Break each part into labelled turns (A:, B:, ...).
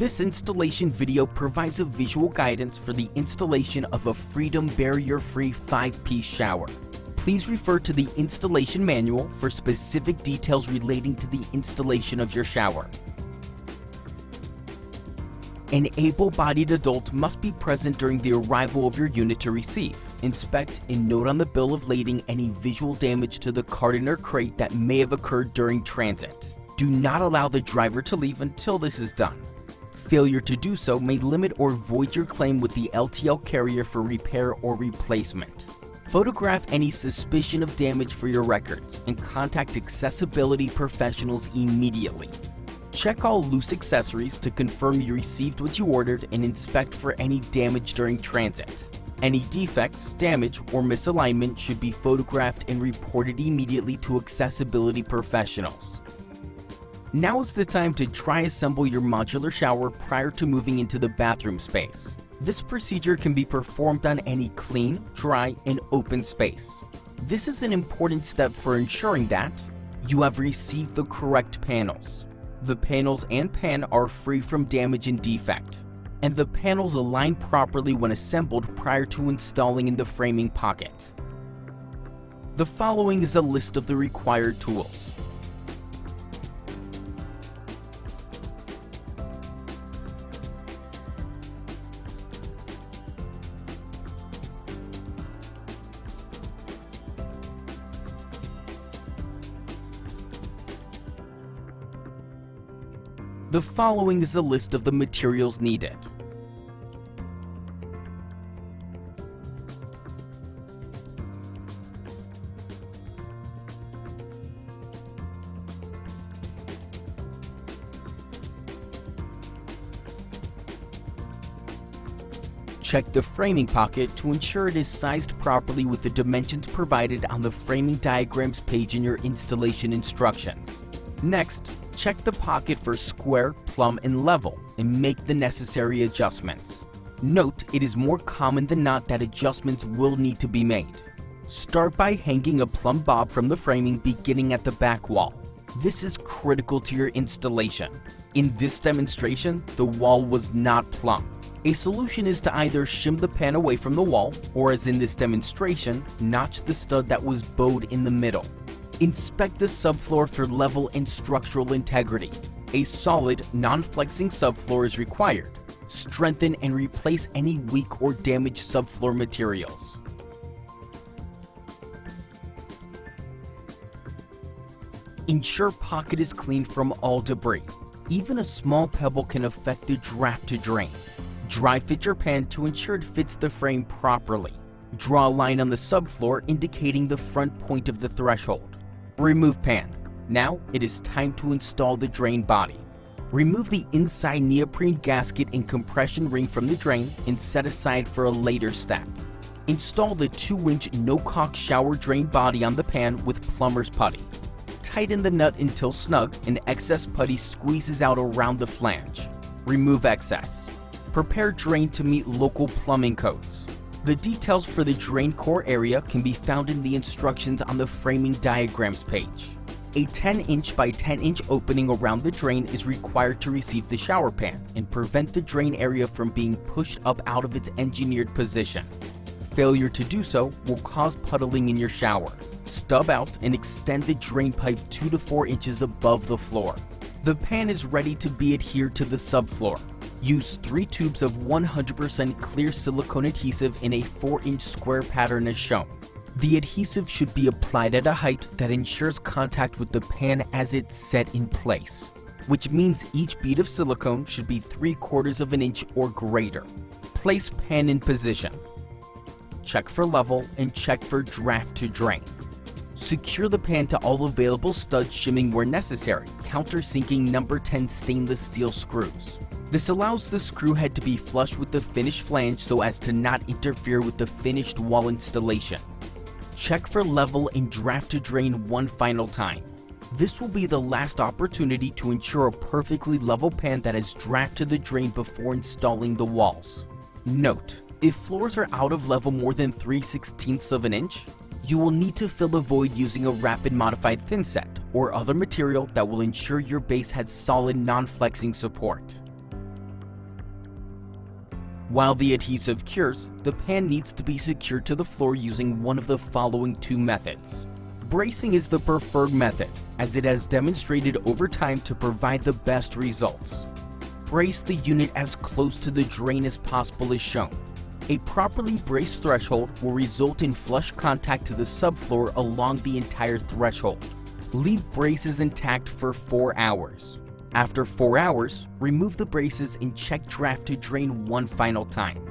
A: This installation video provides a visual guidance for the installation of a Freedom barrier-free 5-piece shower. Please refer to the installation manual for specific details relating to the installation of your shower. An able-bodied adult must be present during the arrival of your unit to receive, inspect, and note on the bill of lading any visual damage to the carton or crate that may have occurred during transit. Do not allow the driver to leave until this is done. Failure to do so may limit or void your claim with the LTL carrier for repair or replacement. Photograph any suspicion of damage for your records and contact accessibility professionals immediately. Check all loose accessories to confirm you received what you ordered and inspect for any damage during transit. Any defects, damage, or misalignment should be photographed and reported immediately to accessibility professionals. Now is the time to dry assemble your modular shower prior to moving into the bathroom space. This procedure can be performed on any clean, dry, and open space. This is an important step for ensuring that you have received the correct panels. The panels and pan are free from damage and defect, and the panels align properly when assembled prior to installing in the framing pocket. The following is a list of the required tools. The following is a list of the materials needed. Check the framing pocket to ensure it is sized properly with the dimensions provided on the framing diagrams page in your installation instructions. Next, check the pocket for square, plumb, and level, and make the necessary adjustments. Note, it is more common than not that adjustments will need to be made. Start by hanging a plumb bob from the framing beginning at the back wall. This is critical to your installation. In this demonstration, the wall was not plumb. A solution is to either shim the pan away from the wall, or as in this demonstration, notch the stud that was bowed in the middle. Inspect the subfloor for level and structural integrity. A solid, non-flexing subfloor is required. Strengthen and replace any weak or damaged subfloor materials. Ensure pocket is clean from all debris. Even a small pebble can affect the draft to drain. Dry fit your pan to ensure it fits the frame properly. Draw a line on the subfloor indicating the front point of the threshold. Remove pan. Now it is time to install the drain body. Remove the inside neoprene gasket and compression ring from the drain and set aside for a later step. Install the 2-inch no-caulk shower drain body on the pan with plumber's putty. Tighten the nut until snug and excess putty squeezes out around the flange. Remove excess. Prepare drain to meet local plumbing codes. The details for the drain core area can be found in the instructions on the framing diagrams page. A 10-inch by 10-inch opening around the drain is required to receive the shower pan and prevent the drain area from being pushed up out of its engineered position. Failure to do so will cause puddling in your shower. Stub out and extend the drain pipe 2 to 4 inches above the floor. The pan is ready to be adhered to the subfloor. Use 3 tubes of 100% clear silicone adhesive in a 4-inch square pattern as shown. The adhesive should be applied at a height that ensures contact with the pan as it's set in place, which means each bead of silicone should be 3/4 of an inch or greater. Place pan in position. Check for level and check for draft to drain. Secure the pan to all available studs, shimming where necessary, countersinking number 10 stainless steel screws. This allows the screw head to be flush with the finished flange so as to not interfere with the finished wall installation. Check for level and draft to drain one final time. This will be the last opportunity to ensure a perfectly level pan that has draft to the drain before installing the walls. Note, if floors are out of level more than 3/16 of an inch, you will need to fill the void using a rapid modified thinset or other material that will ensure your base has solid non-flexing support. While the adhesive cures, the pan needs to be secured to the floor using one of the following two methods. Bracing is the preferred method, as it has demonstrated over time to provide the best results. Brace the unit as close to the drain as possible as shown. A properly braced threshold will result in flush contact to the subfloor along the entire threshold. Leave braces intact for 4 hours. After 4 hours, remove the braces and check draft to drain one final time.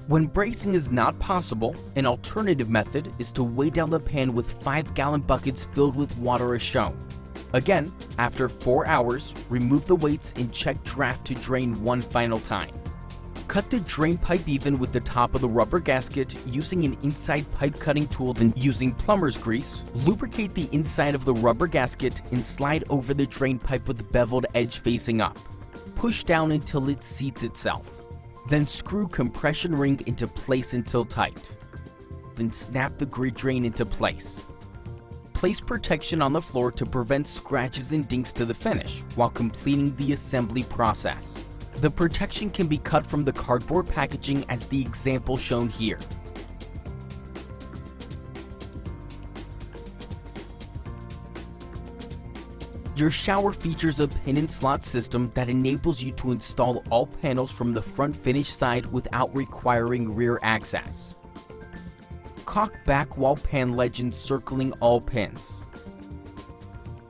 A: When bracing is not possible, an alternative method is to weigh down the pan with 5-gallon buckets filled with water as shown. Again, after 4 hours, remove the weights and check draft to drain one final time. Cut the drain pipe even with the top of the rubber gasket using an inside pipe cutting tool, then using plumber's grease, lubricate the inside of the rubber gasket and slide over the drain pipe with the beveled edge facing up. Push down until it seats itself. Then screw compression ring into place until tight. Then snap the grid drain into place. Place protection on the floor to prevent scratches and dinks to the finish while completing the assembly process. The protection can be cut from the cardboard packaging as the example shown here. Your shower features a pin and slot system that enables you to install all panels from the front finish side without requiring rear access. Caulk back wall pan ledge encircling all pins.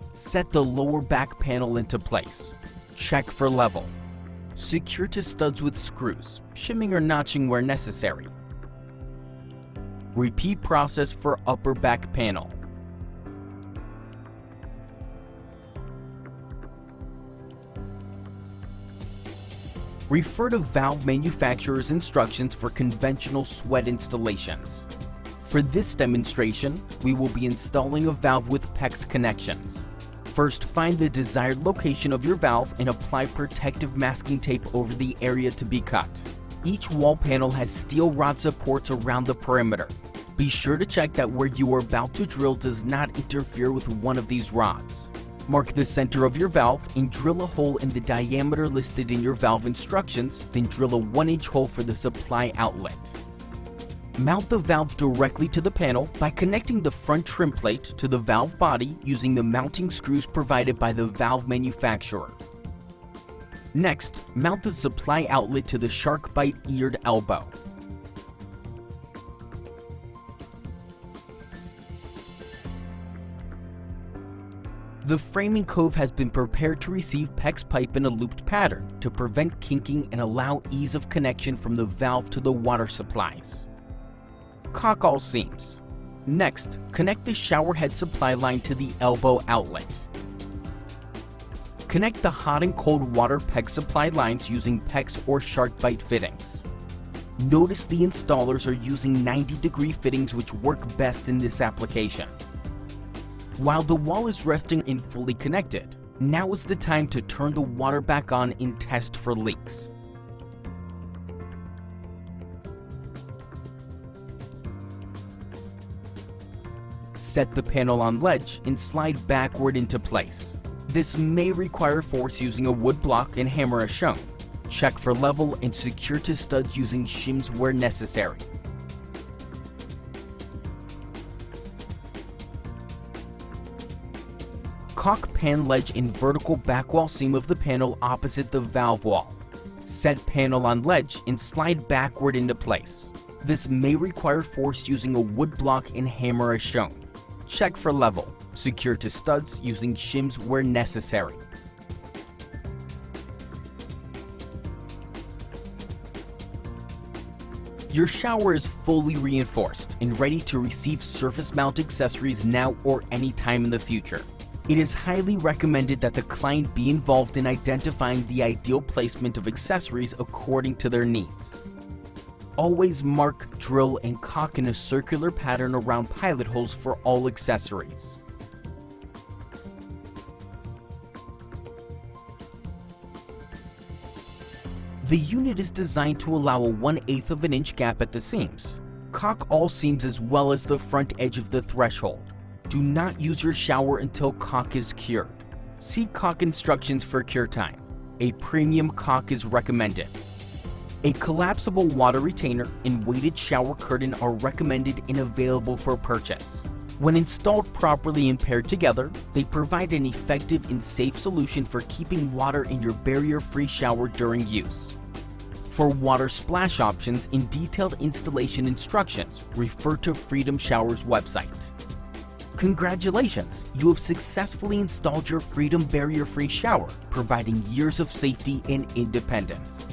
A: Set the lower back panel into place. Check for level. Secure to studs with screws, shimming or notching where necessary. Repeat process for upper back panel. Refer to valve manufacturer's instructions for conventional sweat installations. For this demonstration, we will be installing a valve with PEX connections. First, find the desired location of your valve and apply protective masking tape over the area to be cut. Each wall panel has steel rod supports around the perimeter. Be sure to check that where you are about to drill does not interfere with one of these rods. Mark the center of your valve and drill a hole in the diameter listed in your valve instructions, then drill a 1-inch hole for the supply outlet. Mount the valve directly to the panel by connecting the front trim plate to the valve body using the mounting screws provided by the valve manufacturer. Next, mount the supply outlet to the shark bite eared elbow. The framing cove has been prepared to receive PEX pipe in a looped pattern to prevent kinking and allow ease of connection from the valve to the water supplies. Caulk all seams. Next, connect the shower head supply line to the elbow outlet. Connect the hot and cold water PEX supply lines using PEX or shark bite fittings. Notice the installers are using 90-degree fittings which work best in this application. While the wall is resting and fully connected, now is the time to turn the water back on and test for leaks. Set the panel on ledge and slide backward into place. This may require force using a wood block and hammer as shown. Check for level and secure to studs using shims where necessary. Caulk pan ledge in vertical back wall seam of the panel opposite the valve wall. Set panel on ledge and slide backward into place. This may require force using a wood block and hammer as shown. Check for level. Secure to studs using shims where necessary. Your shower is fully reinforced and ready to receive surface mount accessories now or anytime in the future. It is highly recommended that the client be involved in identifying the ideal placement of accessories according to their needs. Always mark, drill, and caulk in a circular pattern around pilot holes for all accessories. The unit is designed to allow a 1/8 of an inch gap at the seams. Caulk all seams as well as the front edge of the threshold. Do not use your shower until caulk is cured. See caulk instructions for cure time. a premium caulk is recommended. A collapsible water retainer and weighted shower curtain are recommended and available for purchase. When installed properly and paired together, they provide an effective and safe solution for keeping water in your barrier-free shower during use. For water splash options and detailed installation instructions, refer to Freedom Shower's website. Congratulations! You have successfully installed your Freedom barrier-free shower, providing years of safety and independence.